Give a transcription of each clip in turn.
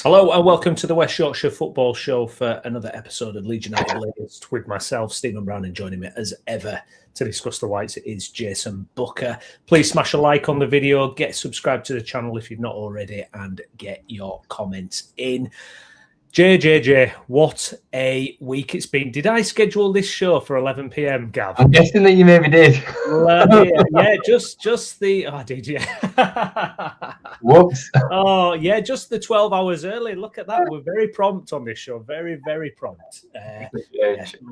Hello and welcome to the West Yorkshire Football Show for another episode of Leeds Utd latest with myself, Stephen Brown, and joining me as ever to discuss the Whites is Jason Booker. Please smash a like on the video, get subscribed to the channel if you've not already, and get your comments in. JJJ, what a week it's been. Did I schedule this show for 11 p.m, Gav? I'm guessing that you maybe did. Yeah, just the... Oh, did you? Whoops. Oh, yeah, just the 12 hours early. Look at that. We're very prompt on this show. Very, very prompt.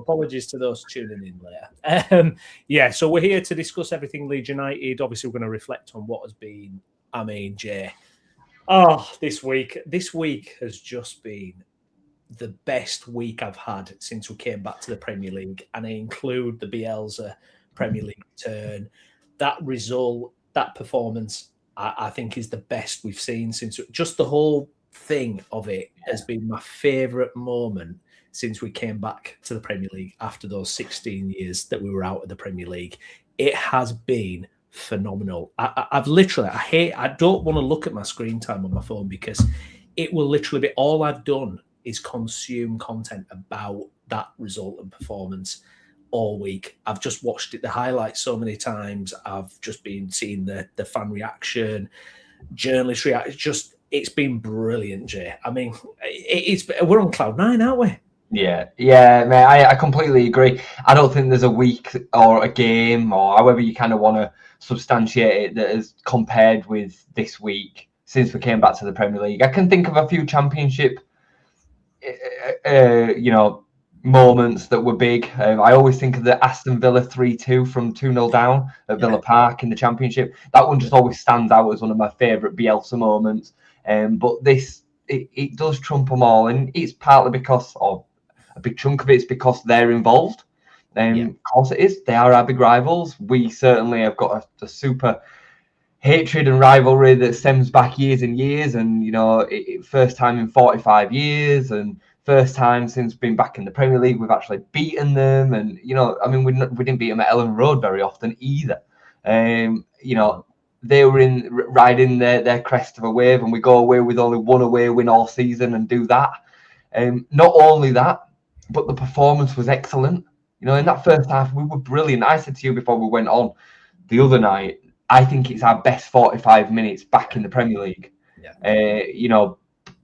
Apologies to those tuning in later. So we're here to discuss everything Leeds United. Obviously, we're going to reflect on what has been, Jay. This week has just been the best week I've had since we came back to the Premier League, and I include the Bielsa Premier League return. That result, that performance, I think is the best we've seen since. Just the whole thing of it has been my favourite moment since we came back to the Premier League after those 16 years that we were out of the Premier League. It has been phenomenal. I don't want to look at my screen time on my phone because it will literally be all I've done is consume content about that result and performance all week. I've just watched it, the highlights so many times. I've just been seeing the fan reaction, journalist reaction. It's been brilliant, Jay. I mean, we're on cloud nine, aren't we? Yeah, mate, I completely agree. I don't think there's a week or a game or however you kind of want to substantiate it that is compared with this week since we came back to the Premier League. I can think of a few championship moments that were big. I always think of the Aston Villa 3-2 from 2-0 down at Villa Park in the Championship. That one just always stands out as one of my favourite Bielsa moments. But this, it does trump them all, and it's partly because, or a big chunk of it is because they're involved. Of course it is. They are our big rivals. We certainly have got a super hatred and rivalry that stems back years and years, and first time in 45 years, and first time since being back in the Premier League we've actually beaten them. And we didn't beat them at Ellen Road very often either. They were riding their crest of a wave, and we go away with only one away win all season and do that. Not only that, but the performance was excellent. In that first half we were brilliant. I said to you before we went on the other night, I think it's our best 45 minutes back in the Premier League.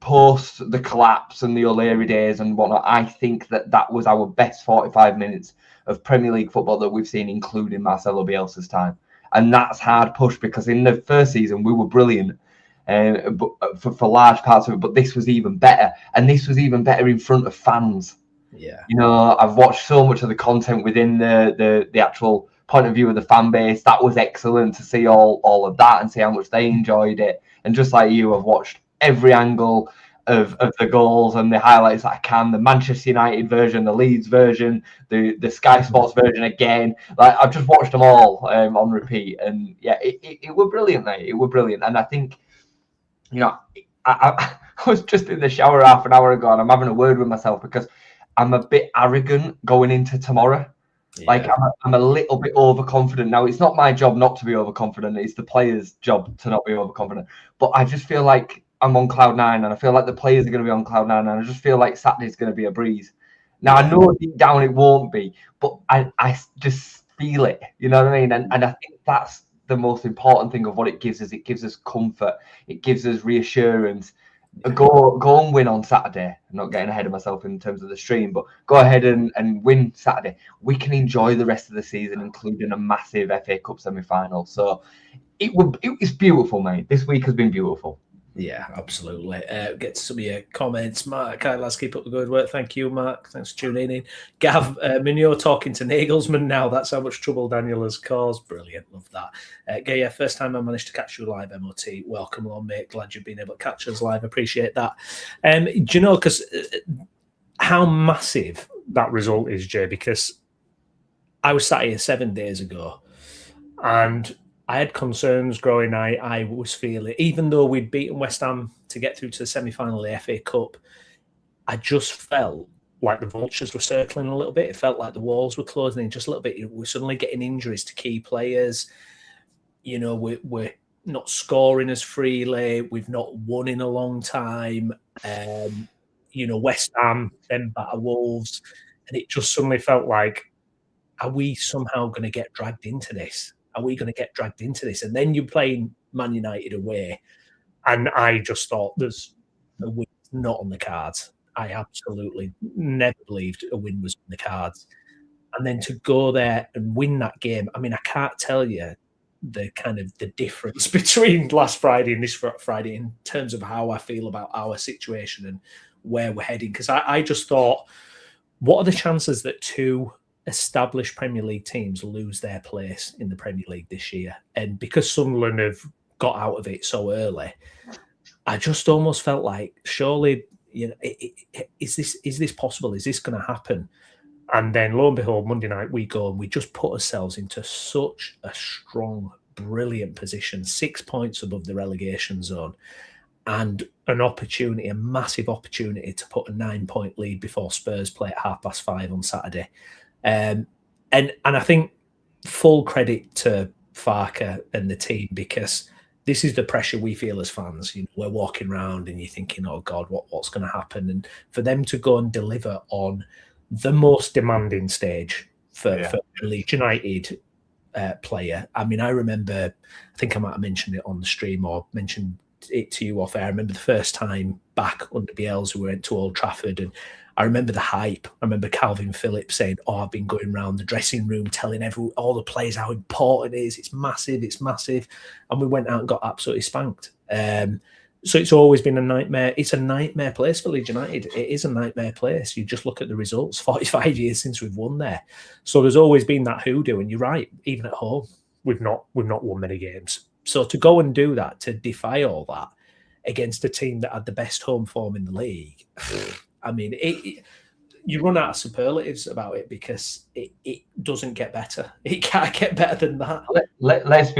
Post the collapse and the O'Leary days and whatnot, I think that was our best 45 minutes of Premier League football that we've seen, including Marcelo Bielsa's time. And that's hard push, because in the first season we were brilliant but for large parts of it, but this was even better. And this was even better in front of fans. I've watched so much of the content within the actual point of view of the fan base. That was excellent to see all of that and see how much they enjoyed it. And just like you, I've watched every angle of the goals and the highlights that I can. The Manchester United version, the Leeds version, the Sky Sports version again. Like, I've just watched them all on repeat, and it were brilliant, mate. It were brilliant. And I think, I was just in the shower half an hour ago, and I'm having a word with myself because I'm a bit arrogant going into tomorrow. Like, I'm a little bit overconfident. Now, it's not my job not to be overconfident. It's the players' job to not be overconfident. But I just feel like I'm on cloud nine, and I feel like the players are going to be on cloud nine, and I just feel like Saturday's going to be a breeze. Now, I know deep down it won't be, but I just feel it. You know what I mean? And I think that's the most important thing of what it gives us. It gives us comfort. It gives us reassurance. Go and win on Saturday. I'm not getting ahead of myself in terms of the stream, but go ahead and win Saturday. We can enjoy the rest of the season, including a massive FA Cup semi-final. So it was beautiful, mate. This week has been beautiful. Yeah, absolutely. Get to some of your comments. Mark, let's keep up the good work. Thank you, Mark. Thanks for tuning in. Gav, Mignot talking to Nagelsmann now. That's how much trouble Daniel has caused. Brilliant. Love that. Gay, first time I managed to catch you live, MOT. Welcome along, mate. Glad you've been able to catch us live. Appreciate that. Do you know, because how massive that result is, Jay? Because I was sat here 7 days ago, and I had concerns growing. I was feeling, even though we'd beaten West Ham to get through to the semi-final of the FA Cup, I just felt like the vultures were circling a little bit. It felt like the walls were closing in just a little bit. We're suddenly getting injuries to key players. We're not scoring as freely. We've not won in a long time. West Ham, then batter Wolves, and it just suddenly felt like, are we somehow going to get dragged into this? Are we going to get dragged into this? And then you're playing Man United away, and I just thought there's a win not on the cards. I absolutely never believed a win was on the cards. And then to go there and win that game, I mean, I can't tell you the difference between last Friday and this Friday in terms of how I feel about our situation and where we're heading. Because I just thought, what are the chances that two established Premier League teams lose their place in the Premier League this year? And because Sunderland have got out of it so early, I just almost felt like, surely, is this possible? Is this going to happen? And then lo and behold, Monday night we go and we just put ourselves into such a strong, brilliant position, 6 points above the relegation zone, and an opportunity, a massive opportunity to put a 9-point lead before Spurs play at 5:30 on Saturday. And I think full credit to Farke and the team, because this is the pressure we feel as fans. We're walking around and you're thinking, oh God, what's going to happen? And for them to go and deliver on the most demanding stage for Leeds United player. I mean, I remember, I think I might have mentioned it on the stream or mentioned it to you off air. I remember the first time back under Bielsa, we went to Old Trafford, and I remember the hype. I remember Calvin Phillips saying, I've been going around the dressing room telling all the players how important it is. It's massive, it's massive. And we went out and got absolutely spanked. So it's always been a nightmare. It's a nightmare place for Leeds United. It is a nightmare place. You just look at the results, 45 years since we've won there. So there's always been that hoodoo. And you're right, even at home, we've not won many games. So to go and do that, to defy all that against a team that had the best home form in the league, I mean, you run out of superlatives about it, because it doesn't get better. It can't get better than that. Let's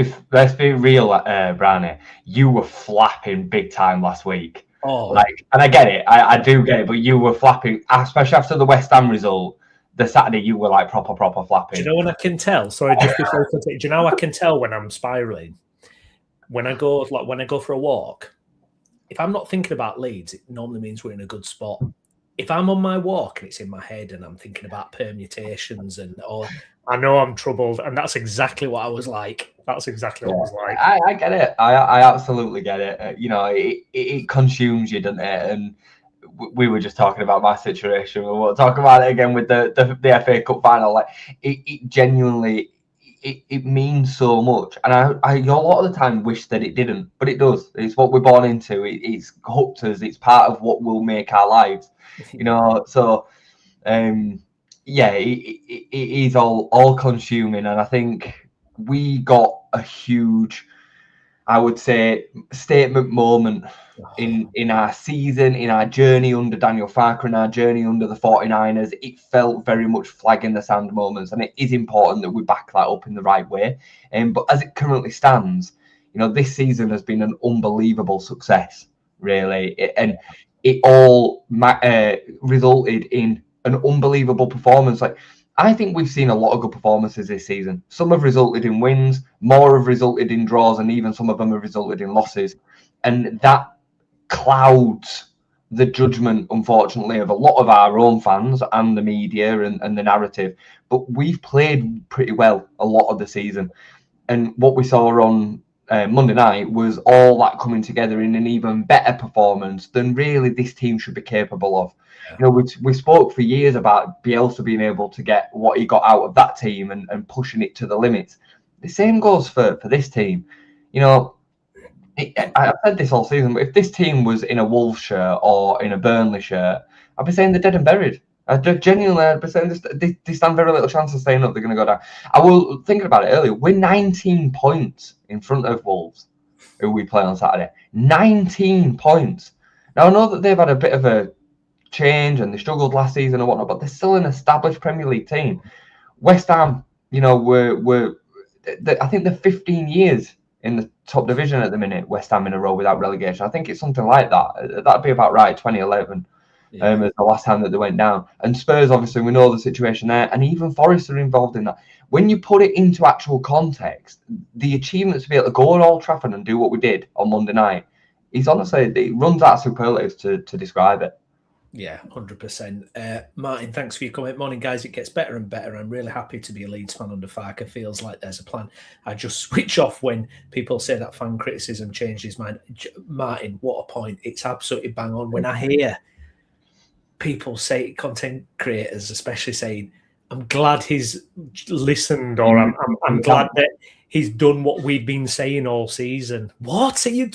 be real, Browney. You were flapping big time last week. Oh, and I get it. I do get it. But you were flapping, especially after the West Ham result. The Saturday, you were like proper flapping. Do you know when I can tell? Sorry, just before I continue. Do you know how I can tell when I'm spiraling? When I go for a walk, if I'm not thinking about Leeds, it normally means we're in a good spot. If I'm on my walk and it's in my head and I'm thinking about permutations or I know I'm troubled, and that's exactly what I was like. That's exactly what I was like. I get it. I absolutely get it. It consumes you, doesn't it? And we were just talking about my situation. We'll talk about it again with the FA Cup final. Like it genuinely, it means so much. And I a lot of the time wish that it didn't, but it does. It's what we're born into. It's hooked us. It's part of what will make our lives. So it is all consuming, and I think we got a huge, I would say, statement moment in our season, in our journey under Daniel Farke and our journey under the 49ers. It felt very much flag in the sand moments, and it is important that we back that up in the right way. But as it currently stands, this season has been an unbelievable success, really, and it all resulted in an unbelievable performance. Like, I think we've seen a lot of good performances this season. Some have resulted in wins, more have resulted in draws, and even some of them have resulted in losses. And that clouds the judgment, unfortunately, of a lot of our own fans and the media and the narrative. But we've played pretty well a lot of the season. And what we saw on Monday night was all that coming together in an even better performance than really this team should be capable of. Yeah. We spoke for years about Bielsa being able to get what he got out of that team and pushing it to the limits. The same goes for this team. I've said this all season, but if this team was in a Wolves shirt or in a Burnley shirt, I'd be saying they're dead and buried. I'd be saying they stand very little chance of staying up. They're going to go down. I was thinking about it earlier. We're 19 points in front of Wolves, who we play on Saturday. 19 points. Now, I know that they've had a bit of a change and they struggled last season and whatnot, but they're still an established Premier League team. West Ham, I think they're 15 years in the top division at the minute, West Ham in a row without relegation. I think it's something like that. That'd be about right, 2011. As the last time that they went down. And Spurs, obviously, we know the situation there, and even Forest are involved in that. When you put it into actual context, the achievements to be able to go on Old Trafford and do what we did on Monday night He's honestly, it runs out of superlatives to describe it. Yeah, 100%. Martin, thanks for your comment. Morning, guys. It gets better and better. I'm really happy to be a Leeds fan under Farke. Feels like there's a plan. I just switch off when people say that fan criticism changed his mind. Martin, what a point. It's absolutely bang on. When I hear people say, content creators especially, saying, I'm glad he's listened, or I'm glad that he's done what we've been saying all season. What are you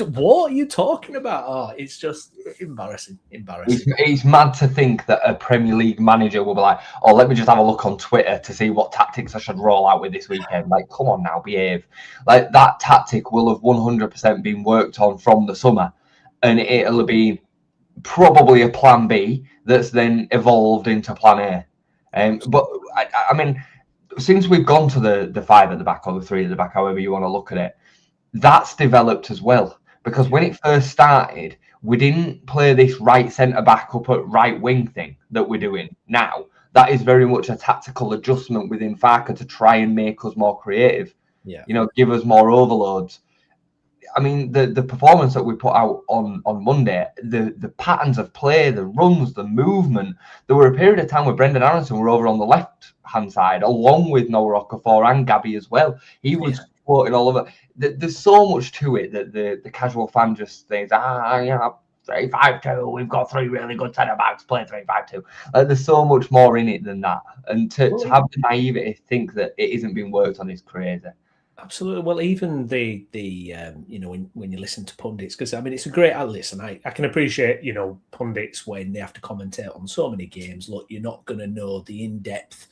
talking about? Oh, it's just embarrassing. It's mad to think that a Premier League manager will be like, oh, let me just have a look on Twitter to see what tactics I should roll out with this weekend. Like, come on now, behave. Like, that tactic will have 100% been worked on from the summer, and it'll be probably a plan B that's then evolved into plan A. But I mean, since we've gone to the 5 at the back or the 3 at the back, however you want to look at it, that's developed as well. Because when it first started, we didn't play this right centre back up at right wing thing that we're doing now. That is very much a tactical adjustment within Farke to try and make us more creative. Yeah, give us more overloads. I mean, the performance that we put out on Monday, the patterns of play, the runs, the movement. There were a period of time where Brendan Aronson were over on the left-hand side, along with Noah Okafor and Gabby as well. He was floating all over. There's so much to it that the casual fan just thinks, 3-5-2, we've got 3 really good centre-backs, play 3-5-2. There's so much more in it than that. And to have the naivety to think that it isn't being worked on is crazy. Absolutely. Well, even the when you listen to pundits, because I mean it's a great listen. I can appreciate pundits when they have to commentate on so many games. Look, you're not going to know the in-depth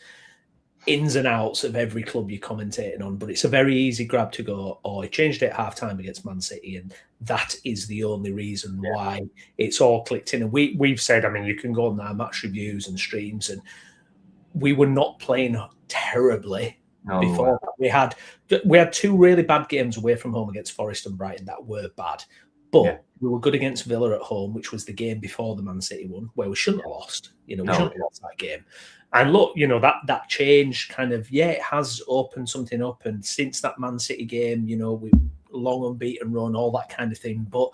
ins and outs of every club you're commentating on, but it's a very easy grab to go, oh, I changed it at half-time against Man City, and that is the only reason why it's all clicked in. And we've said, I mean, you can go on our match reviews and streams, and we were not playing terribly. Before we had 2 really bad games away from home against Forest and Brighton that were bad, but we were good against Villa at home, which was the game before the Man City one, where we shouldn't have lost. We shouldn't have lost that game. And look, that change kind of it has opened something up. And since that Man City game, we long unbeaten run, all that kind of thing. But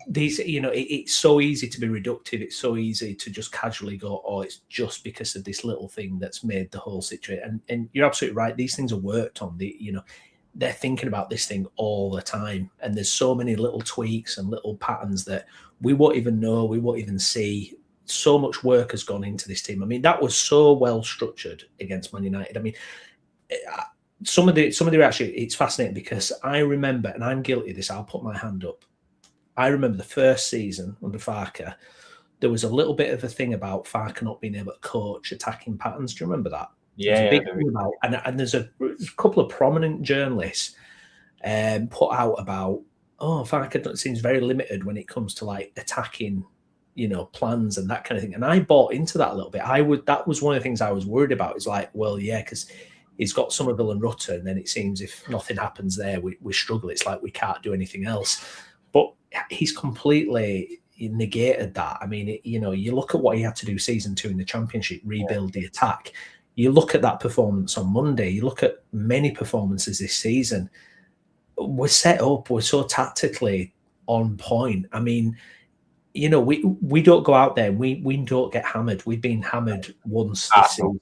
these, it's so easy to be reductive. It's so easy to just casually go, oh, it's just because of this little thing that's made the whole situation. And you're absolutely right. These things are worked on. They're thinking about this thing all the time. And there's so many little tweaks and little patterns that we won't even know, we won't even see. So much work has gone into this team. I mean, that was so well structured against Man United. I mean, some of the actually, it's fascinating because I remember, and I'm guilty of this, I'll put my hand up. I remember the first season under Farke, there was a little bit of a thing about Farke not being able to coach attacking patterns. Do you remember that? Yeah. Big thing about, and there's a couple of prominent journalists put out about, Farke seems very limited when it comes to like attacking, plans and that kind of thing. And I bought into that a little bit. That was one of the things I was worried about. It's like, well, yeah, because he's got Somerville and Rutter, and then it seems if nothing happens there, we struggle. It's like we can't do anything else. But he's completely negated that. I mean, you look at what he had to do season 2 in the Championship, rebuild the attack. You look at that performance on Monday. You look at many performances this season. We're set up. We're so tactically on point. I mean, we don't go out there. We don't get hammered. We've been hammered once this season,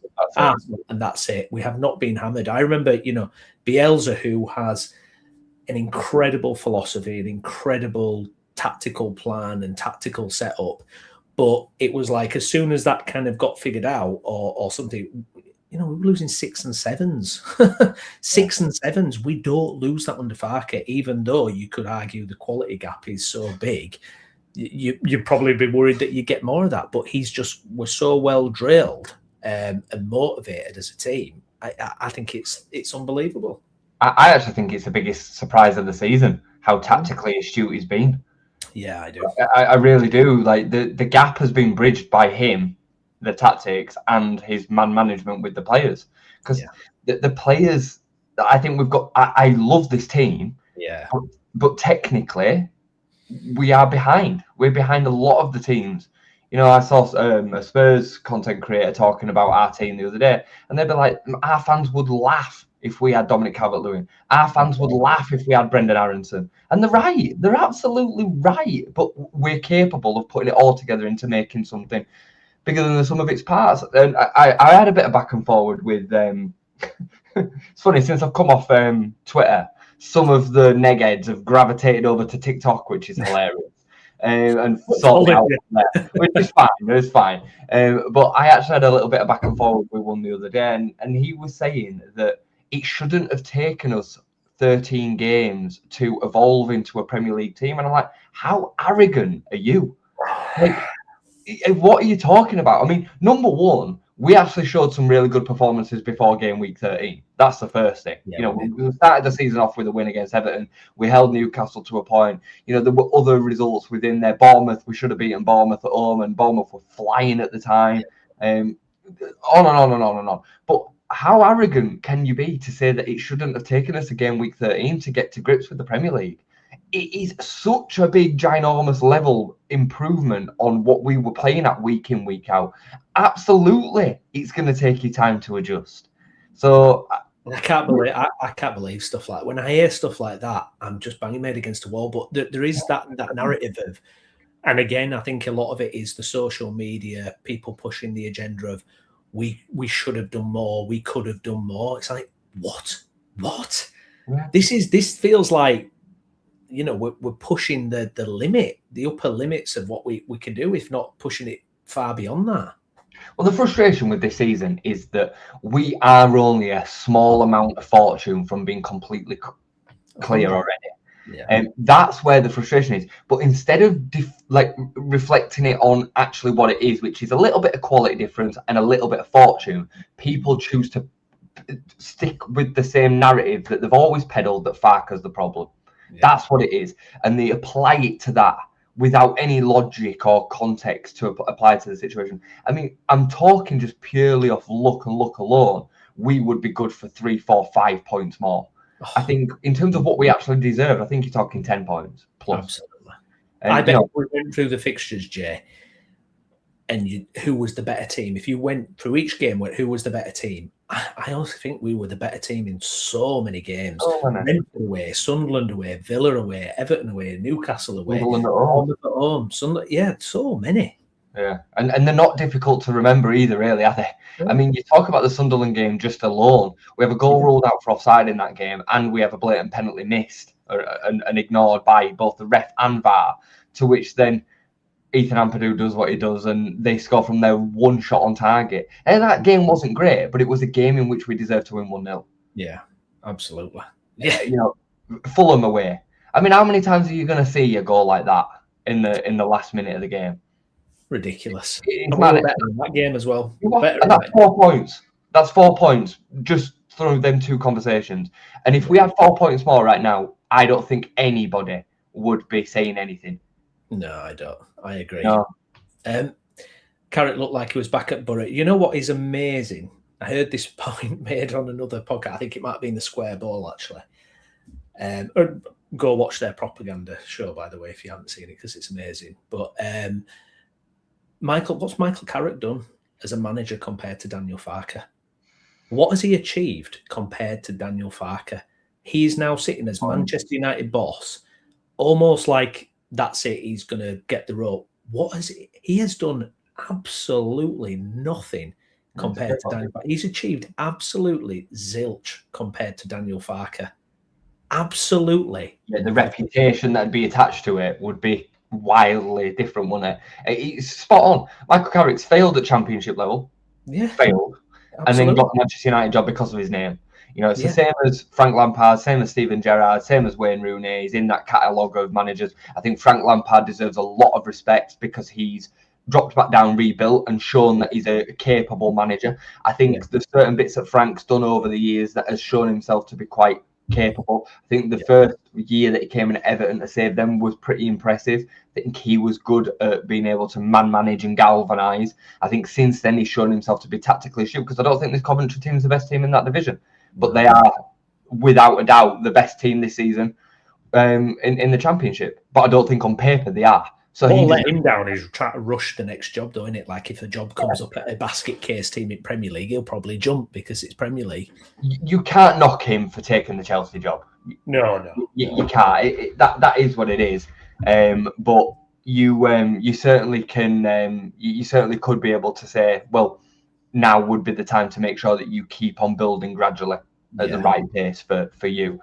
and that's it. We have not been hammered. I remember, Bielsa, who has an incredible philosophy, an incredible tactical plan and tactical setup. But it was like as soon as that kind of got figured out or something, we were losing 6 and 7s. 6 and 7s. We don't lose that under Farke, even though you could argue the quality gap is so big. You'd probably be worried that you get more of that. But we're so well drilled and motivated as a team. I think it's unbelievable. I actually think it's the biggest surprise of the season, how tactically astute he's been. Yeah, I do. I really do. Like the gap has been bridged by him, the tactics, and his man management with the players. Because the players, I think we've got. I love this team. Yeah. But technically, we are behind. We're behind a lot of the teams. I saw a Spurs content creator talking about our team the other day, and they'd be like, our fans would laugh if we had Dominic Calvert-Lewin. Our fans would laugh if we had Brendan Aronson. And they're right. They're absolutely right. But we're capable of putting it all together into making something bigger than the sum of its parts. And I had a bit of back and forward with... it's funny, since I've come off Twitter, some of the negheads have gravitated over to TikTok, which is hilarious. And sorted out there, which is fine. It's fine. But I actually had a little bit of back and forward with one the other day, and he was saying that it shouldn't have taken us 13 games to evolve into a Premier League team. And I'm like, how arrogant are you? Like, what are you talking about? I mean, number one, we actually showed some really good performances before game week 13. That's the first thing. Yeah, we started the season off with a win against Everton. We held Newcastle to a point. There were other results within there. Bournemouth, we should have beaten Bournemouth at home, and Bournemouth were flying at the time. On and on and on and on. But how arrogant can you be to say that it shouldn't have taken us a game week 13 to get to grips with the Premier League? It is such a big, ginormous level improvement on what we were playing at week in, week out. Absolutely, it's going to take you time to adjust. So I can't believe stuff like when I hear stuff like that, I'm just banging my head against a wall. But there is that narrative of, and again, I think a lot of it is the social media, people pushing the agenda of we should have done more, we could have done more. It's like what? Yeah. This feels like, we're pushing the limit, the upper limits of what we can do, if not pushing it far beyond that. Well, the frustration with this season is that we are only a small amount of fortune from being completely clear already. Yeah. And that's where the frustration is. But instead of reflecting it on actually what it is, which is a little bit of quality difference and a little bit of fortune, people choose to stick with the same narrative that they've always peddled, that Farke's the problem. Yeah. That's what it is. And they apply it to that without any logic or context to apply to the situation. I mean, I'm talking just purely off luck and luck alone. We would be good for 3, 4, 5 points more. I think in terms of what we actually deserve, I think you're talking 10 points plus. Absolutely. I bet we went through the fixtures, Jay, and who was the better team? If you went through each game, who was the better team? I honestly think we were the better team in so many games. Brentford away, Sunderland away, Villa away, Everton away, Newcastle away, Bournemouth at home. So many. Yeah, and they're not difficult to remember either, really, are they? Yeah. I mean, you talk about the Sunderland game just alone. We have a goal ruled out for offside in that game, and we have a blatant penalty missed and ignored by both the ref and VAR, to which then Ethan Ampadu does what he does, and they score from their one shot on target. And that game wasn't great, but it was a game in which we deserved to win 1-0. Yeah, absolutely. Yeah, Fulham away. I mean, how many times are you going to see a goal like that in the last minute of the game? Ridiculous. It's better in that game as well. And that's 4 points. That's 4 points just through them two conversations. And if we had 4 points more right now, I don't think anybody would be saying anything. No, I don't. I agree. No. Carrot looked like he was back at Borough. You know what is amazing? I heard this point made on another podcast. I think it might have been the Square Ball, actually. Or go watch their propaganda show, by the way, if you haven't seen it, because it's amazing. But what's Michael Carrick done as a manager compared to Daniel Farke? What has he achieved compared to Daniel Farke? He's now sitting as Manchester United boss, almost like that's it, he's going to get the rope. He has done absolutely nothing compared to Daniel Farke. He's achieved absolutely zilch compared to Daniel Farke. Absolutely. Yeah, the reputation that'd be attached to it would be wildly different, wouldn't it? It's spot on. Michael Carrick's failed at championship level. Yeah. Failed. Absolutely. And then got the Manchester United job because of his name. It's the same as Frank Lampard, same as Steven Gerrard, same as Wayne Rooney. He's in that catalogue of managers. I think Frank Lampard deserves a lot of respect because he's dropped back down, rebuilt, and shown that he's a capable manager. I think there's certain bits that Frank's done over the years that has shown himself to be quite capable. I think the first year that he came in at Everton to save them was pretty impressive. I think he was good at being able to manage and galvanise. I think since then he's shown himself to be tactically astute, because I don't think this Coventry team is the best team in that division. But they are, without a doubt, the best team this season in the Championship. But I don't think on paper they are. So what will let him down is try to rush the next job, though, isn't it? Like if a job comes up at a basket case team in Premier League, he'll probably jump because it's Premier League. You can't knock him for taking the Chelsea job. No. You can't. That is what it is. But you certainly can. You certainly could be able to say, well, now would be the time to make sure that you keep on building gradually at the right pace for you.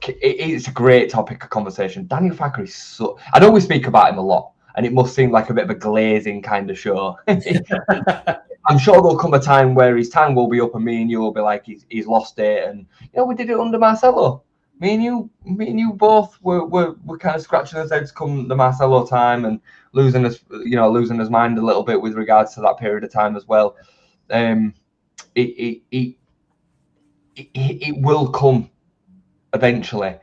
It's a great topic of conversation. Daniel Farke is so. I know we speak about him a lot, and it must seem like a bit of a glazing kind of show. I'm sure there'll come a time where his time will be up, and me and you will be like, he's lost it, and we did it under Marcelo. Me and you both were kind of scratching his heads come the Marcelo time and losing his mind a little bit with regards to that period of time as well. It will come eventually,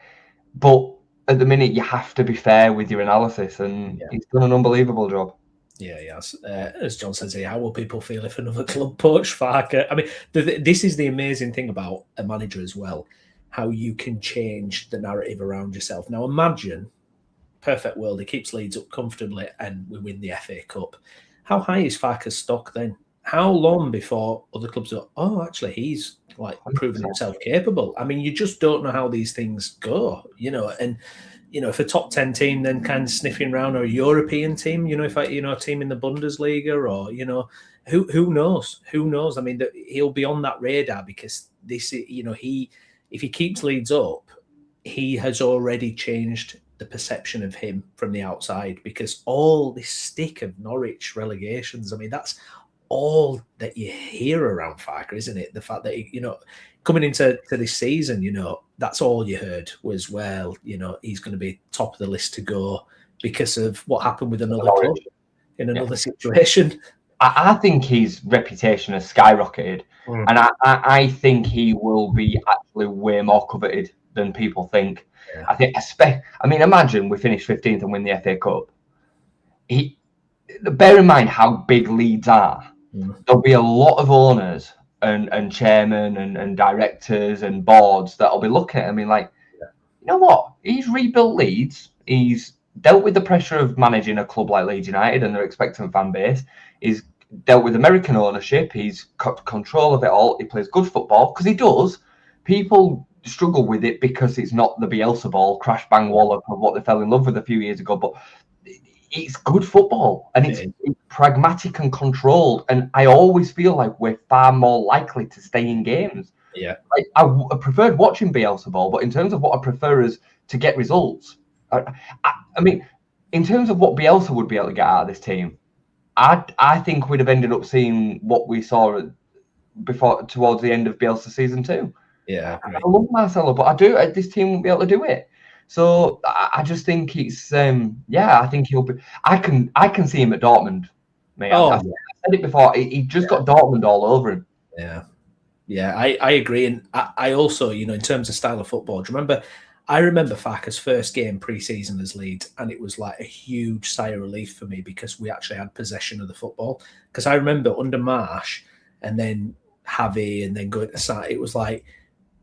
but at the minute you have to be fair with your analysis, and he's done an unbelievable job. Yeah, yes. As John says here, how will people feel if another club poach Farke? I mean, this is the amazing thing about a manager as well, how you can change the narrative around yourself. Now, imagine, perfect world, he keeps Leeds up comfortably and we win the FA Cup. How high is Farke's stock then? How long before other clubs go, oh, actually, he's like proven himself capable? I mean, you just don't know how these things go, and if a top 10 team then kind of sniffing around, or a European team, if a team in the Bundesliga, or who knows? Who knows? I mean, he'll be on that radar because this, if he keeps Leeds up, he has already changed the perception of him from the outside, because all this stick of Norwich relegations, I mean, that's all that you hear around Farke, isn't it? The fact that coming into this season, that's all you heard was, well, he's going to be top of the list to go because of what happened with another club in another situation. I think his reputation has skyrocketed, and I think he will be actually way more coveted than people think. Yeah. Imagine we finish 15th and win the FA Cup. Bear in mind how big Leeds are. There'll be a lot of owners and chairmen and directors and boards that'll be looking at him and like, you know what? He's rebuilt Leeds. He's dealt with the pressure of managing a club like Leeds United and their expectant fan base. He's dealt with American ownership. He's got control of it all. He plays good football because he does. People struggle with it because it's not the Bielsa ball, crash bang wallop of what they fell in love with a few years ago. But it's good football and it's pragmatic and controlled. And I always feel like we're far more likely to stay in games. Yeah, I preferred watching Bielsa ball, but in terms of what I prefer is to get results. I mean, in terms of what Bielsa would be able to get out of this team, I think we'd have ended up seeing what we saw towards the end of Bielsa season 2. Yeah, I love Marcelo, but this team won't be able to do it. So I just think it's I think he'll be. I can see him at Dortmund, mate. I've said it before. He just got Dortmund all over him. Yeah, I agree, and I also, in terms of style of football, I remember Farke's first game pre-season as Leeds, and it was like a huge sigh of relief for me because we actually had possession of the football. Because I remember under Marsh and then Javi and then going to side, it was like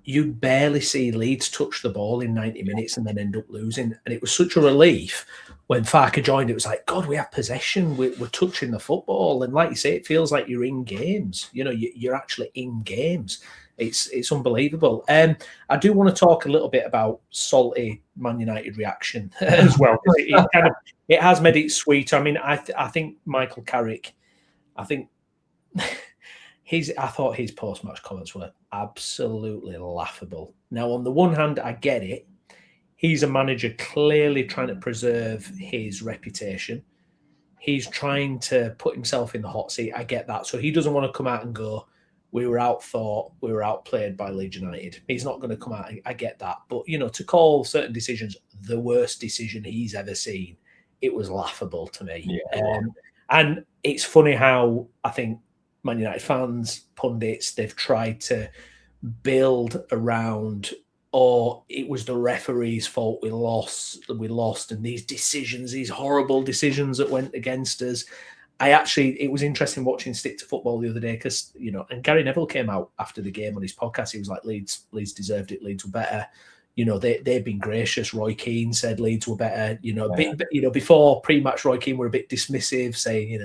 you'd barely see Leeds touch the ball in 90 minutes and then end up losing. And it was such a relief when Farke joined. It was like, God, we have possession. We're touching the football. And like you say, it feels like you're in games. You're actually in games. It's unbelievable. I do want to talk a little bit about salty Man United reaction as well. It has made it sweet. I mean, I think Michael Carrick, I thought his post-match comments were absolutely laughable. Now, on the one hand, I get it. He's a manager clearly trying to preserve his reputation. He's trying to put himself in the hot seat. I get that. So he doesn't want to come out and go, we were outthought, we were outplayed by Leeds United. He's not going to come out. I get that. But, to call certain decisions the worst decision he's ever seen, it was laughable to me. Yeah. And it's funny how I think Man United fans, pundits, they've tried to build around, or it was the referee's fault we lost, and these decisions, these horrible decisions that went against us. It was interesting watching Stick to Football the other day because, and Gary Neville came out after the game on his podcast. He was like, Leeds deserved it. Leeds were better. they've been gracious. Roy Keane said Leeds were better. Before pre-match, Roy Keane were a bit dismissive, saying,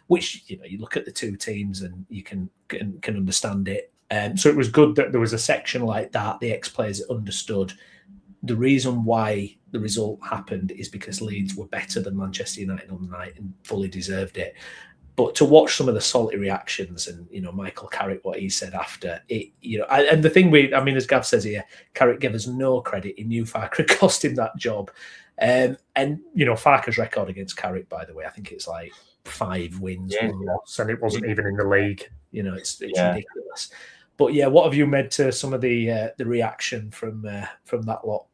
which you look at the two teams and you can understand it. So it was good that there was a section like that. The ex-players understood the reason why the result happened is because Leeds were better than Manchester United on the night and fully deserved it. But to watch some of the salty reactions and, Michael Carrick, what he said after it, and the thing as Gav says here, Carrick gave us no credit. He knew Farke cost him that job. And Farke's record against Carrick, by the way, I think it's like 5 wins, 1 loss, and it wasn't even in the league. It's ridiculous. But yeah, what have you made to some of the reaction from that lot?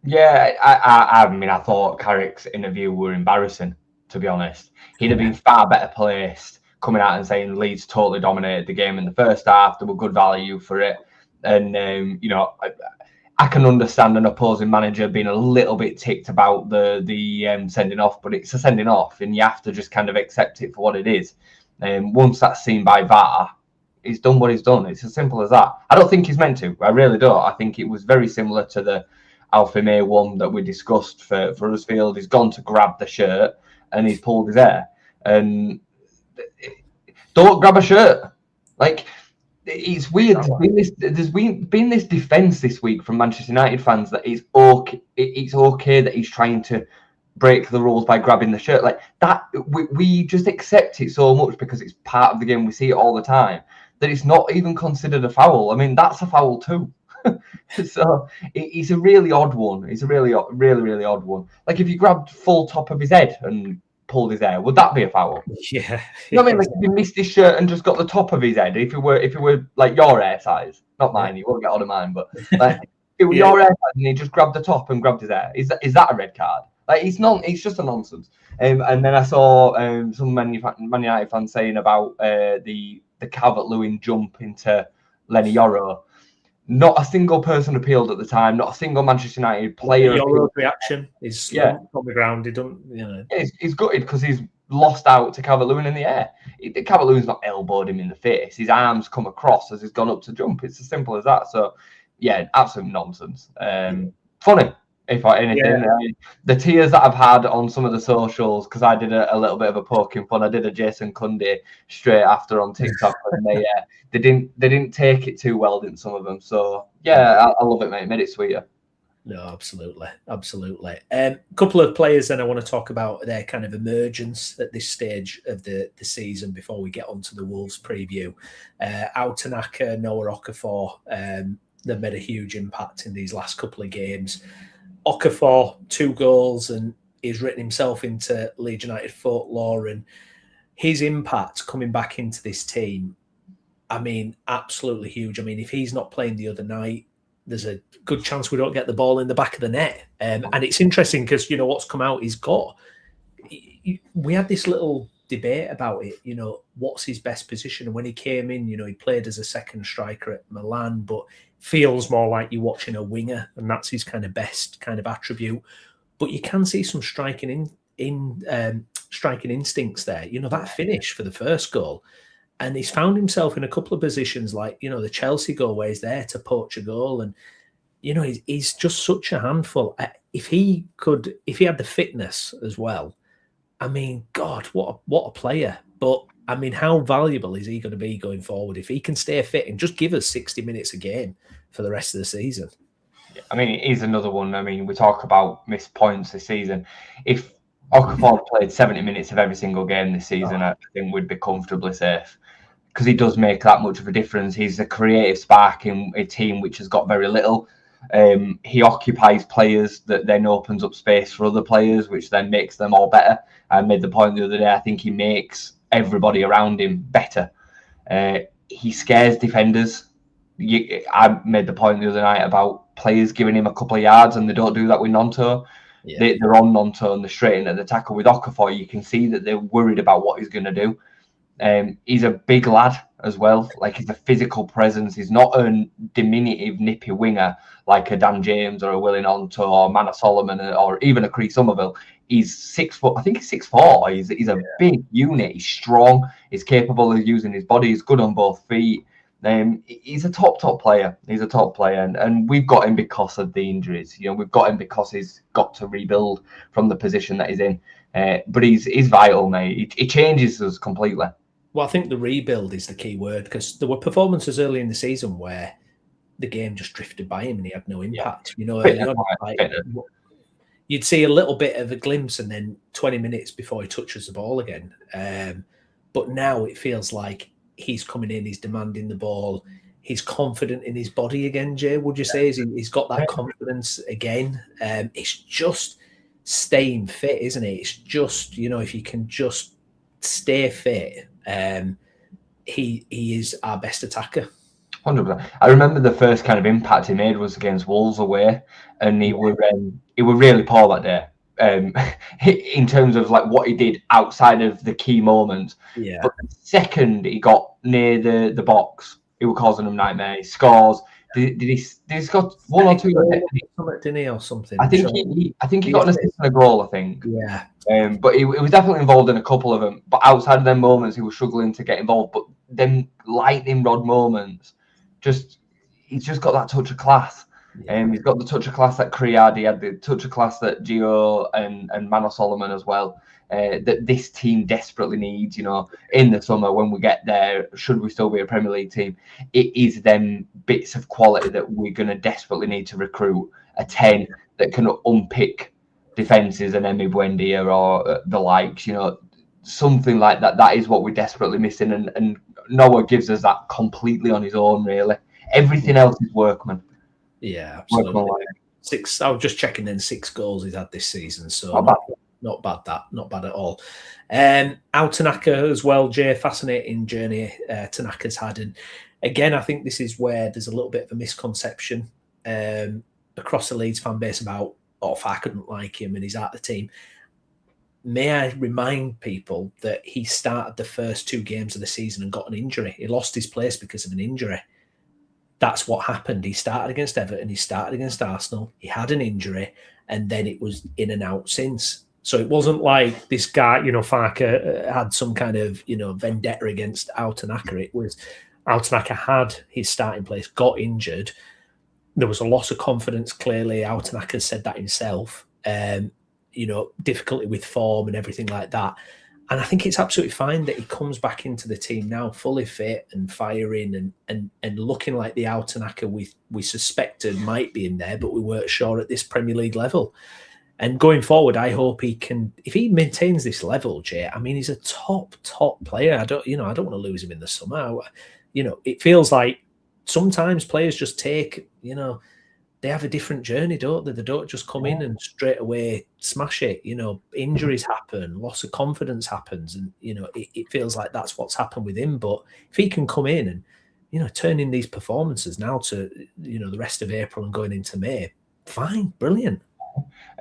Yeah, I thought Carrick's interview were embarrassing, to be honest. He'd have been far better placed coming out and saying Leeds totally dominated the game in the first half. There were good value for it. And, I can understand an opposing manager being a little bit ticked about the sending off, but it's a sending off and you have to just kind of accept it for what it is. Once that's seen by VAR, he's done what he's done. It's as simple as that. I don't think he's meant to. I really don't. I think it was very similar to the Alfie May one that we discussed for Huddersfield. He's gone to grab the shirt and he's pulled his hair. And don't grab a shirt. Like, it's weird. There's been this defence this week from Manchester United fans that it's okay that he's trying to break the rules by grabbing the shirt. Like that, we just accept it so much because it's part of the game. We see it all the time that it's not even considered a foul. I mean, that's a foul too. So it's a really odd one. It's a really odd one. Like if you grabbed full top of his head and pulled his hair, would that be a foul? Yeah. I mean, like if he missed his shirt and just got the top of his head, if it were like your hair size, not mine, you won't get on of mine, but like if it were your hair size and he just grabbed the top and grabbed his hair, is that a red card? Like it's just a nonsense. And then I saw some Man United fans saying about the Calvert-Lewin jump into Lenny Yoro. Not a single person appealed at the time. Not a single Manchester United player. Yoro's reaction is on the ground. He don't, He's gutted because he's lost out to Calvert-Lewin in the air. Calvert-Lewin's not elbowed him in the face. His arms come across as he's gone up to jump. It's as simple as that. So, yeah, absolute nonsense. Funny, if anything. The tears that I've had on some of the socials, because I did a little bit of a poking fun. I did a Jason Cundy straight after on TikTok, and they didn't take it too well, didn't some of them? So yeah, I love it, mate. It made it sweeter. No, absolutely. Couple of players then I want to talk about their kind of emergence at this stage of the season before we get on to the Wolves preview. Tanaka, Noah Okafor, they've made a huge impact in these last couple of games. Okafor, 2 goals, and he's written himself into Leeds United folklore, and his impact coming back into this team, I mean, absolutely huge. I mean, if he's not playing the other night, there's a good chance we don't get the ball in the back of the net. And it's interesting because, what's come out, we had this little debate about it, what's his best position? And when he came in, he played as a second striker at Milan, but feels more like you're watching a winger, and that's his kind of best kind of attribute. But you can see some striking instincts there. That finish for the first goal. And he's found himself in a couple of positions like, the Chelsea goal where he's there to poach a goal. And, he's just such a handful. If he had the fitness as well, I mean, God, what a player. But, I mean, how valuable is he going to be going forward if he can stay fit and just give us 60 minutes a game for the rest of the season? I mean, he's another one. I mean, we talk about missed points this season. If Okafor played 70 minutes of every single game this season, I think we'd be comfortably safe. Because he does make that much of a difference. He's a creative spark in a team which has got very little. He occupies players that then opens up space for other players, which then makes them all better. I made the point the other day, I think he makes everybody around him better. He scares defenders. I made the point the other night about players giving him a couple of yards, and they don't do that with Nonto. Yeah. They're on Nonto and they're straight into the tackle. With Okafor, you can see that they're worried about what he's going to do. He's a big lad as well. Like, he's a physical presence. He's not a diminutive, nippy winger like a Dan James or a Willie Nonto or Manor Solomon or even a Cree Somerville. He's 6 foot. I think he's 6'4". He's a big unit. He's strong. He's capable of using his body. He's good on both feet. He's a top player. He's a top player, and we've got him because of the injuries. We've got him because he's got to rebuild from the position that he's in. But he's vital, mate. He changes us completely. Well, I think the rebuild is the key word, because there were performances early in the season where the game just drifted by him and he had no impact. You'd see a little bit of a glimpse and then 20 minutes before he touches the ball again. But now it feels like he's coming in, he's demanding the ball, he's confident in his body again, Jay, would you say? He's got that confidence again. It's just staying fit, isn't it? It's just, if you can just stay fit, he is our best attacker. 100%. I remember the first kind of impact he made was against Wolves away, and he were really poor that day. In terms of like what he did outside of the key moments. Yeah. But the second he got near the box, he was causing them nightmare. He scores. Did he score one or two? Didn't he, or something? I think he got an assist and a goal, I think. Yeah. But he was definitely involved in a couple of them. But outside of them moments, he was struggling to get involved. But them lightning rod moments, he's just got that touch of class. He's got the touch of class that Criad, he had the touch of class that Gio and Mano Solomon as well, that this team desperately needs, in the summer when we get there, should we still be a Premier League team. It is them bits of quality that we're going to desperately need to recruit, a 10 that can unpick defences and Emi Buendia or the likes, something like that. That is what we're desperately missing, and Noah gives us that completely on his own, really. Everything else is workman. Yeah, absolutely. I was just checking in 6 goals he's had this season, so not bad at all. Tanaka as well, Jay, fascinating journey Tanaka's had, and again, I think this is where there's a little bit of a misconception across the Leeds fan base about, Farke couldn't like him and he's out of the team. May I remind people that he started the first 2 games of the season and got an injury. He lost his place because of an injury. That's what happened. He started against Everton, he started against Arsenal, he had an injury, and then it was in and out since. So it wasn't like this guy, Farke had some kind of, vendetta against Tanaka. It was Tanaka had his starting place, got injured. There was a loss of confidence, clearly. Tanaka said that himself. Difficulty with form and everything like that. And I think it's absolutely fine that he comes back into the team now, fully fit and firing and looking like the Tanaka we suspected might be in there, but we weren't sure at this Premier League level. And going forward, I hope he can, if he maintains this level, Jay, I mean, he's a top player. I don't want to lose him in the summer. It feels like sometimes players just take, they have a different journey, don't they? They don't just come in and straight away smash it. Injuries happen, loss of confidence happens, and it feels like that's what's happened with him. But if he can come in and turn in these performances now to the rest of April and going into May, fine, brilliant.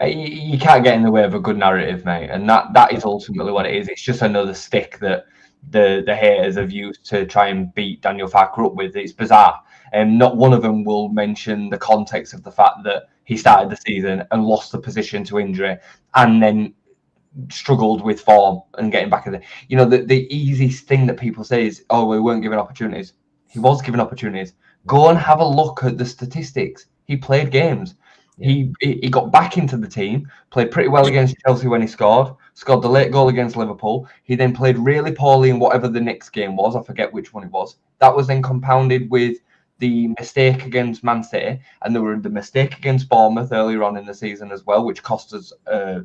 You can't get in the way of a good narrative, mate, and that is ultimately what it is. It's just another stick that the haters have used to try and beat Daniel Farke up with. It's bizarre. Not one of them will mention the context of the fact that he started the season and lost the position to injury and then struggled with form and getting back in there. The easiest thing that people say is, we weren't given opportunities. He was given opportunities. Go and have a look at the statistics. He played games. He got back into the team, played pretty well against Chelsea when he scored the late goal against Liverpool. He then played really poorly in whatever the next game was. I forget which one it was. That was then compounded with the mistake against Man City, and there were the mistake against Bournemouth earlier on in the season as well, which cost us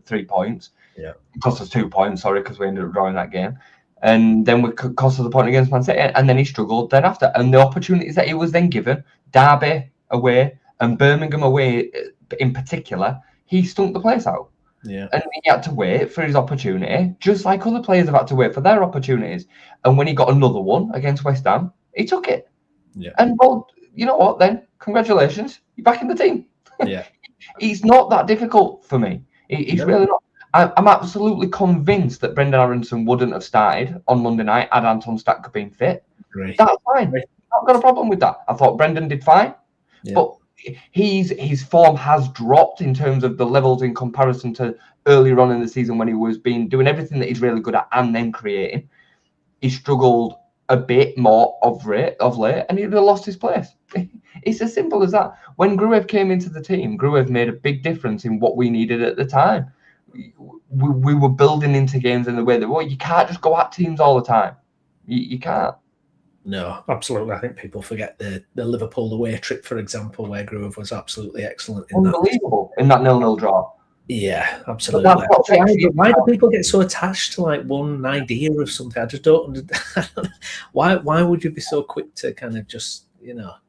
3 points. Yeah, it cost us 2 points, sorry, because we ended up drawing that game. And then we cost us a point against Man City, and then he struggled then after. And the opportunities that he was then given, Derby away and Birmingham away in particular, he stunk the place out. Yeah, and he had to wait for his opportunity, just like other players have had to wait for their opportunities. And when he got another one against West Ham, he took it. Yeah. And well, you know what then? Congratulations. You're back in the team. Yeah. It's not that difficult for me. It's really not. I'm absolutely convinced that Brendan Aronson wouldn't have started on Monday night had Anton Stack been fit. Great. That's fine. I've not got a problem with that. I thought Brendan did fine. Yeah. But his form has dropped in terms of the levels in comparison to earlier on in the season when he was doing everything that he's really good at and then creating. He struggled a bit more of late, and he'd have lost his place. It's as simple as that. When Gruev came into the team, Gruev made a big difference in what we needed at the time. We were building into games in the way that, well, you can't just go at teams all the time. You can't. No, absolutely. I think people forget the Liverpool away trip, for example, where Gruev was absolutely excellent. Unbelievable in that 0-0 draw. Yeah, absolutely. Why do people get so attached to like one idea of something? I just don't understand. Why would you be so quick to kind of just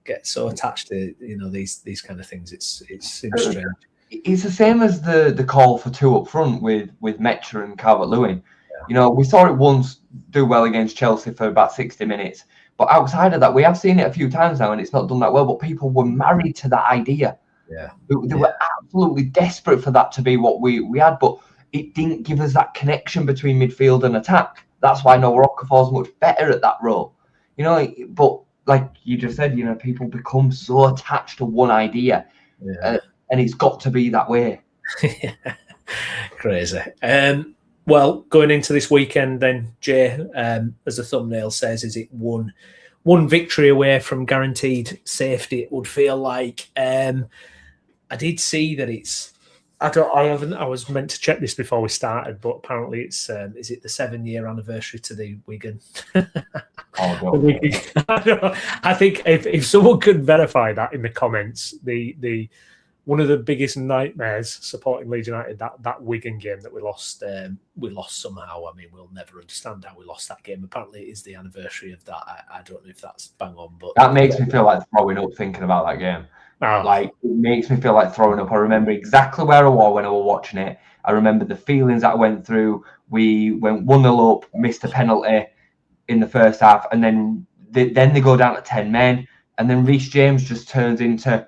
get so attached to these kind of things? It seems strange. It's the same as the call for two up front with Mecha and Calvert-Lewin. Yeah. We saw it once do well against Chelsea for about 60 minutes, but outside of that, we have seen it a few times now, and it's not done that well. But people were married to that idea. Yeah, they were absolutely desperate for that to be what we had, but it didn't give us that connection between midfield and attack. That's why Noah Okafor's much better at that role, But like you just said, people become so attached to one idea, and it's got to be that way. Crazy. Well, going into this weekend, then, Jay, as the thumbnail says, is it one victory away from guaranteed safety? It would feel like. I did see that it's. I was meant to check this before we started, but apparently it's. Is it the 7-year anniversary to the Wigan? I think if someone could verify that in the comments, the one of the biggest nightmares supporting Leeds United, that Wigan game that we lost somehow. I mean, we'll never understand how we lost that game. Apparently, it is the anniversary of that. I don't know if that's bang on, but that makes me feel like throwing up thinking about that game. Oh. Like, it makes me feel like throwing up. I remember exactly where I was when I was watching it. I remember the feelings that I went through. We went 1-0 up, missed a penalty in the first half, and then they go down to 10 men, and then Reece James just turns into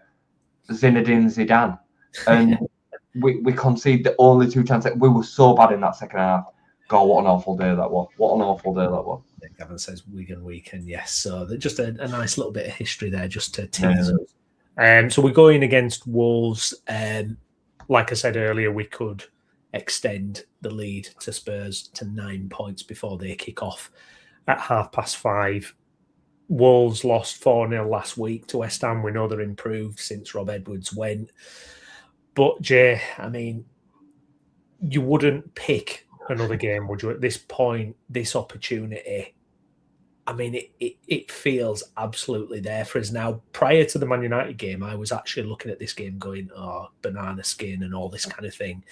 Zinedine Zidane, and we conceded the only 2 chances. We were so bad in that second half. God, what an awful day that was! What an awful day that was. Gavin says Wigan weekend, yes. So just a nice little bit of history there, just to tease us. So we're going against Wolves. Like I said earlier, we could extend the lead to Spurs to 9 points before they kick off at 5:30. Wolves lost 4-0 last week to West Ham. We know they're improved since Rob Edwards went. But, Jay, I mean, you wouldn't pick another game, would you, at this point, this opportunity? I mean, it feels absolutely there for us now. Prior to the Man United game, I was actually looking at this game going, banana skin and all this kind of thing.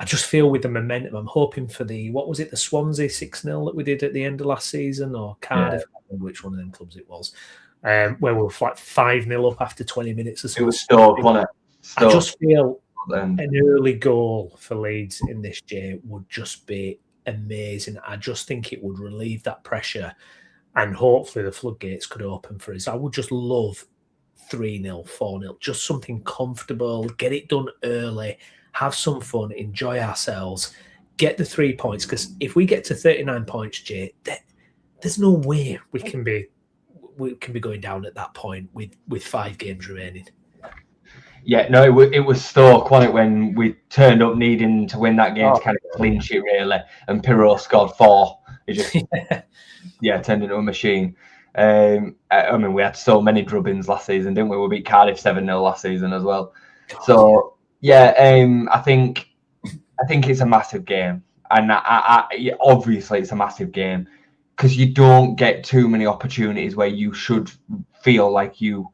I just feel with the momentum, I'm hoping for the Swansea 6-0 that we did at the end of last season, or Cardiff, I don't know which one of them clubs it was, where we were like 5-0 up after 20 minutes or so. It was Stoke, wasn't it? I just feel an early goal for Leeds in this, Jay, would just be amazing. I just think it would relieve that pressure, and hopefully the floodgates could open for us. I would just love 3-0, 4-0, just something comfortable, get it done early, have some fun, enjoy ourselves, get the 3 points. Because if we get to 39 points, Jay, there's no way we can be going down at that point with 5 games remaining. Yeah, no, it was Stoke, wasn't it, when we turned up needing to win that game to kind of clinch it, really, and Pirro scored 4. It just turned into a machine. I mean, we had so many drubbings last season, didn't we? We beat Cardiff 7-0 last season as well. So. Yeah, I think it's a massive game, and obviously it's a massive game because you don't get too many opportunities where you should feel like you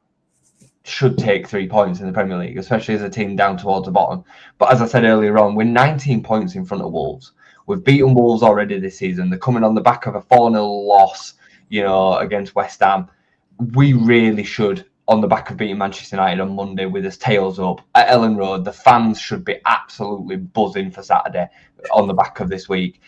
should take 3 points in the Premier League, especially as a team down towards the bottom. But as I said earlier on, we're 19 points in front of Wolves. We've beaten Wolves already this season. They're coming on the back of a 4-0 loss, against West Ham. We really should. On the back of beating Manchester United on Monday with us tails up at Ellen Road, the fans should be absolutely buzzing for Saturday on the back of this week.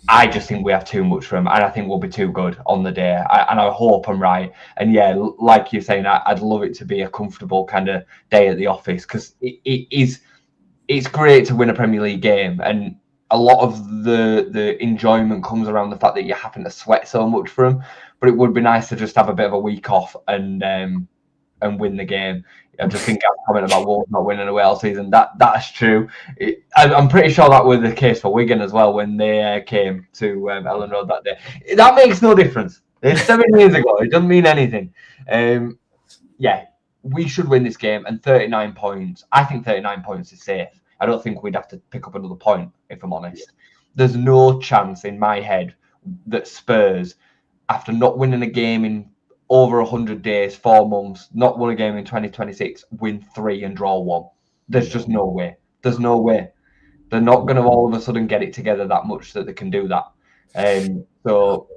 I just think we have too much for them, and I think we'll be too good on the day. And I hope I'm right. And yeah, like you're saying, I'd love it to be a comfortable kind of day at the office because it's great to win a Premier League game, and a lot of the enjoyment comes around the fact that you're having to sweat so much for them. But it would be nice to just have a bit of a week off and win the game. I just think I'm comment about Wolves not winning away all season. That's true. I'm pretty sure that was the case for Wigan as well when they came to Ellen Road that day. That makes no difference. It's 7 years ago. It doesn't mean anything. Yeah, we should win this game. And 39 points. I think 39 points is safe. I don't think we'd have to pick up another point, if I'm honest. There's no chance in my head that Spurs, after not winning a game in over 100 days, 4 months, not won a game in 2026, win 3 and draw 1. There's just no way. There's no way. They're not going to all of a sudden get it together that much that they can do that. So,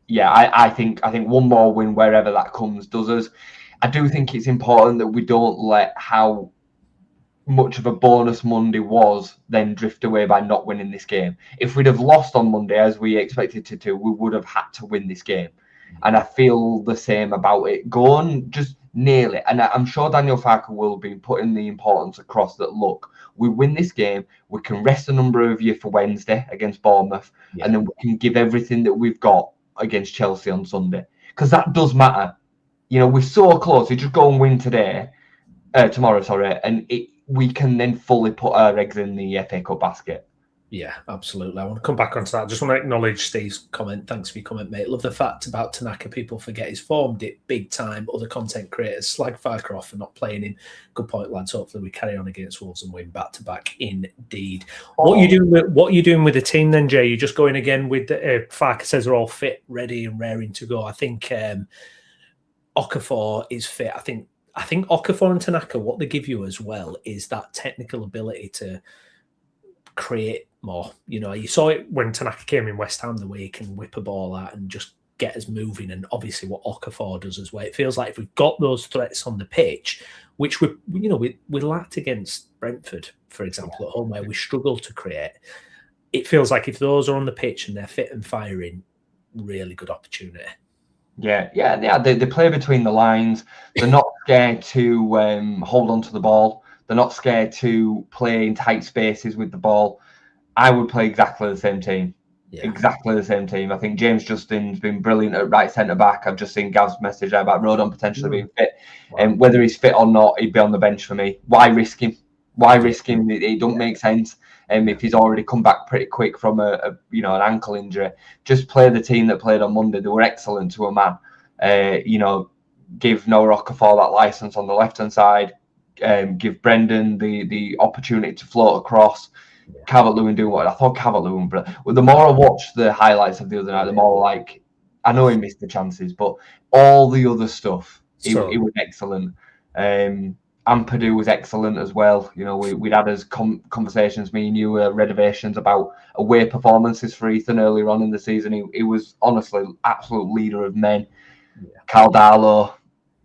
yeah, I think one more win wherever that comes does us. I do think it's important that we don't let how much of a bonus Monday was then drift away by not winning this game. If we'd have lost on Monday as we expected to do, we would have had to win this game. And I feel the same about it. Go on, just nail it. And I'm sure Daniel Farke will be putting the importance across that, look, we win this game, we can rest a number of you for Wednesday against Bournemouth, and then we can give everything that we've got against Chelsea on Sunday. Because that does matter. You know, we're so close. We just go and win tomorrow, and we can then fully put our eggs in the FA Cup basket. Yeah, absolutely. I want to come back onto that. I just want to acknowledge Steve's comment. Thanks for your comment, mate. Love the fact about Tanaka. People forget he's formed it big time. Other content creators slag Farke off for not playing him. Good point, lads. Hopefully we carry on against Wolves and win back to back. Indeed. What are you doing with the team then, Jay? You're just going again with Farke says they're all fit, ready, and raring to go. I think Okafor is fit. I think Okafor and Tanaka, what they give you as well is that technical ability to create more. You know, you saw it when Tanaka came in West Ham, the way he can whip a ball out and just get us moving, and obviously what Okafor does as well. It feels like if we've got those threats on the pitch, which we lacked against Brentford, for example, at home, where we struggle to create, it feels like if those are on the pitch and they're fit and firing, really good opportunity. Yeah. They play between the lines. They're not scared to hold on to the ball. They're not scared to play in tight spaces with the ball. I would play exactly the same team. Yeah. Exactly the same team. I think James Justin's been brilliant at right centre back. I've just seen Gav's message about Rodon potentially being fit. And Wow. Whether he's fit or not, he'd be on the bench for me. Why risk him? It don't make sense. If he's already come back pretty quick from an ankle injury, just play the team that played on Monday. They were excellent to a man. Give Noah Okafor that license on the left hand side. Give Brendan the opportunity to float across. Calvert-Lewin doing what I thought Calvert-Lewin, but the more I watched the highlights of the other night, the more like I know he missed the chances, but all the other stuff, it was excellent. Ampadu was excellent as well. You know, we'd had his conversations, me and you, reservations about away performances for Ethan earlier on in the season. He was honestly absolute leader of men. Yeah. Caldalo,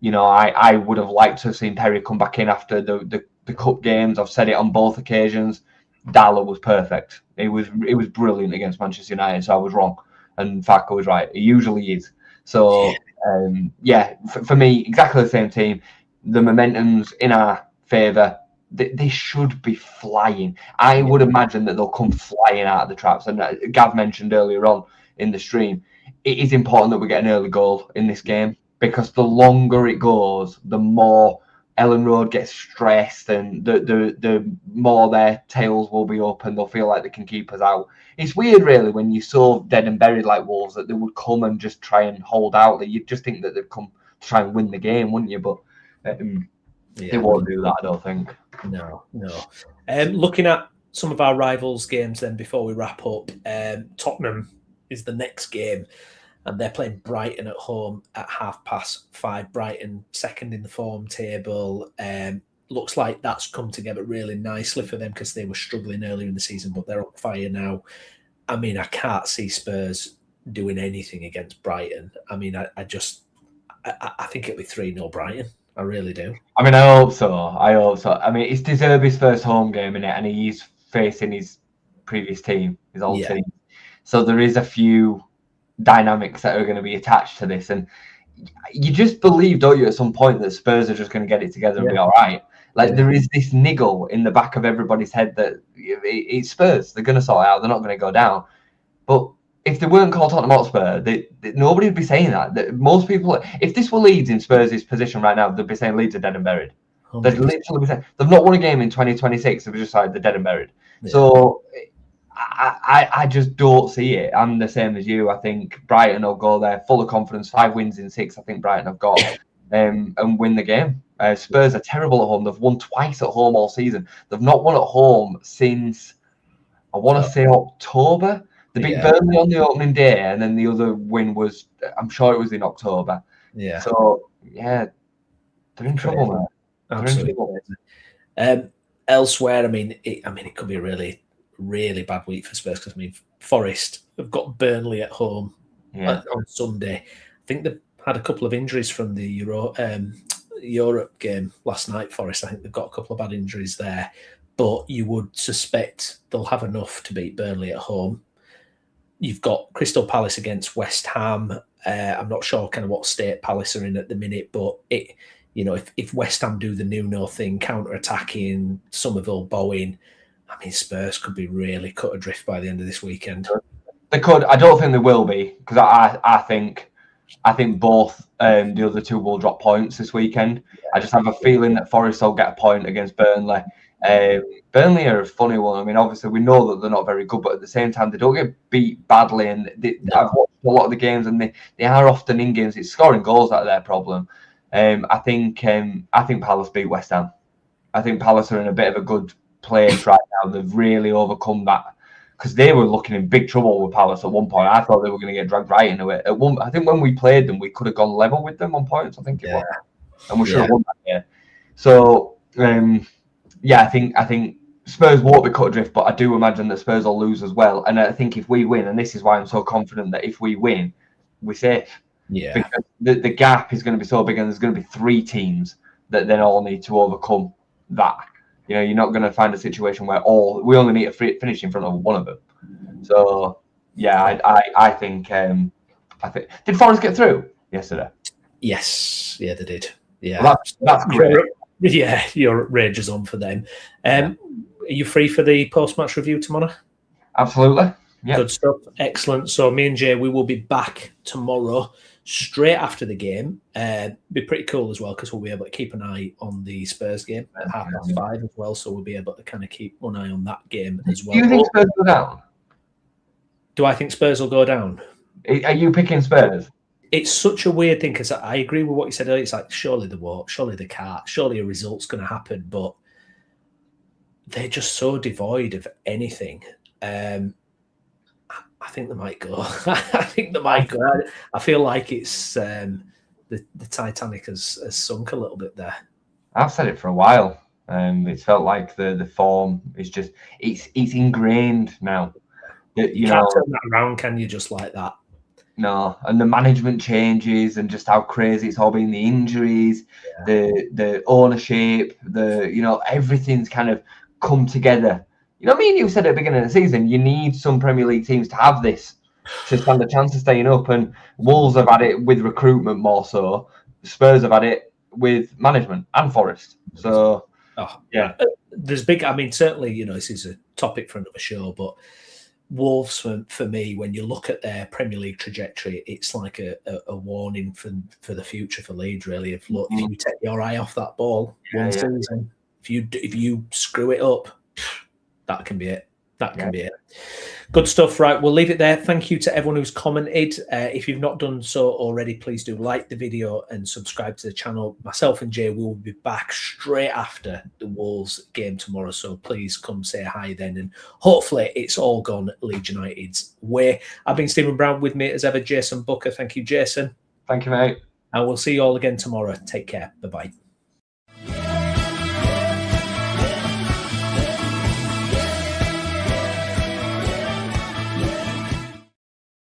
you know, I would have liked to have seen Perry come back in after the cup games. I've said it on both occasions. Darlow was perfect. It was brilliant against Manchester United, so I was wrong. And Farke was right. He usually is. So, for me, exactly the same team. The momentum's in our favour. They should be flying. I would imagine that they'll come flying out of the traps. And Gav mentioned earlier on in the stream, it is important that we get an early goal in this game, because the longer it goes, the more Ellen Road gets stressed, and the more their tails will be up and they'll feel like they can keep us out. It's weird, really, when you saw dead and buried like Wolves, that they would come and just try and hold out. That you'd just think that they'd come to try and win the game, wouldn't you? But they won't do that, I don't think. No. Looking at some of our rivals' games then before we wrap up, Tottenham is the next game. And they're playing Brighton at home at 5:30. Brighton second in the form table. Looks like that's come together really nicely for them, because they were struggling earlier in the season, but they're on fire now. I mean, I can't see Spurs doing anything against Brighton. I mean, I think it'll be 3-0 Brighton. I really do. I mean, I hope so. I mean, it's De Zerbi's first home game, innit? And he's facing his previous team, his old team. So there is a few dynamics that are going to be attached to this, and you just believe, don't you, at some point that Spurs are just going to get it together and be all right. Like there is this niggle in the back of everybody's head that it's Spurs, they're going to sort it out, they're not going to go down. But if they weren't called Tottenham Hotspur, nobody would be saying that. Most people, if this were Leeds in Spurs' position right now, they'd be saying Leeds are dead and buried. They'd literally be saying they've not won a game in 2026. They've just like they're dead and buried. So I just don't see it. I'm the same as you. I think Brighton will go there full of confidence. 5 wins in 6. I think Brighton have got and win the game. Spurs are terrible at home. They've won twice at home all season. They've not won at home since, I want to say, October. They beat Burnley on the opening day, and then the other win was, I'm sure it was in October. Yeah. So, yeah, they're in trouble, man. Absolutely. Elsewhere, I mean, it could be a really, really bad week for Spurs because, I mean, Forest have got Burnley at home on Sunday. I think they've had a couple of injuries from the Europe game last night, Forest. I think they've got a couple of bad injuries there. But you would suspect they'll have enough to beat Burnley at home. You've got Crystal Palace against West Ham. I'm not sure kind of what state Palace are in at the minute, but if West Ham do the Nuno thing, counter-attacking, Somerville bowing, I mean, Spurs could be really cut adrift by the end of this weekend. They could. I don't think they will be, because I think both the other two will drop points this weekend. I just have a feeling that Forest will get a point against Burnley. Burnley are a funny one. I mean, obviously we know that they're not very good, but at the same time they don't get beat badly. And I've watched a lot of the games, and they are often in games. It's scoring goals out of their problem. I think Palace beat West Ham. I think Palace are in a bit of a good place right now. They've really overcome that, because they were looking in big trouble with Palace at one point. I thought they were going to get dragged right into it. I think when we played them, we could have gone level with them on points. I think it was, and we should have won that game. So. I think Spurs won't be cut adrift, but I do imagine that Spurs will lose as well. And I think if we win, and this is why I'm so confident that if we win, we're safe. Yeah. Because the gap is going to be so big, and there's going to be 3 teams that then all need to overcome that. You're not going to find a situation where we only need to finish in front of one of them. So, I think did Forest get through yesterday? Yes. Yeah, they did. Yeah. Well, that's great. Yeah, your rage is on for them. Are you free for the post-match review tomorrow? Absolutely. Yeah. Good stuff. Excellent. So me and Jay, we will be back tomorrow straight after the game. Be pretty cool as well, because we'll be able to keep an eye on the Spurs game at 5:30 as well. So we'll be able to kind of keep one eye on that game as well. Do you think Spurs go down? Do I think Spurs will go down? Are you picking Spurs? It's such a weird thing, because I agree with what you said earlier. It's like, surely they won't, surely they can't, surely a result's going to happen, but they're just so devoid of anything. I think they might go. I feel like it's the Titanic has sunk a little bit there. I've said it for a while. It's felt like the form is just it's ingrained now. You can't turn that around, can you? Just like that. No, and the management changes, and just how crazy it's all been. The injuries, the ownership, everything's kind of come together. You said at the beginning of the season, you need some Premier League teams to have this to stand a chance of staying up. And Wolves have had it with recruitment more so. Spurs have had it with management, and Forest. So, there's big. I mean, certainly, this is a topic for another show, but Wolves, for me, when you look at their Premier League trajectory, it's like a warning for the future for Leeds, really. If you take your eye off that ball one season, if you screw it up, that can be it. That can be it. Good stuff. Right, we'll leave it there. Thank you to everyone who's commented. If you've not done so already, please do like the video and subscribe to the channel. Myself and Jay will be back straight after the Wolves game tomorrow, so please come say hi then, and hopefully it's all gone Leeds United's way. I've been Stephen Brown, with me as ever, Jason Booker. Thank you, Jason. Thank you, mate. And we'll see you all again tomorrow. Take care. Bye-bye.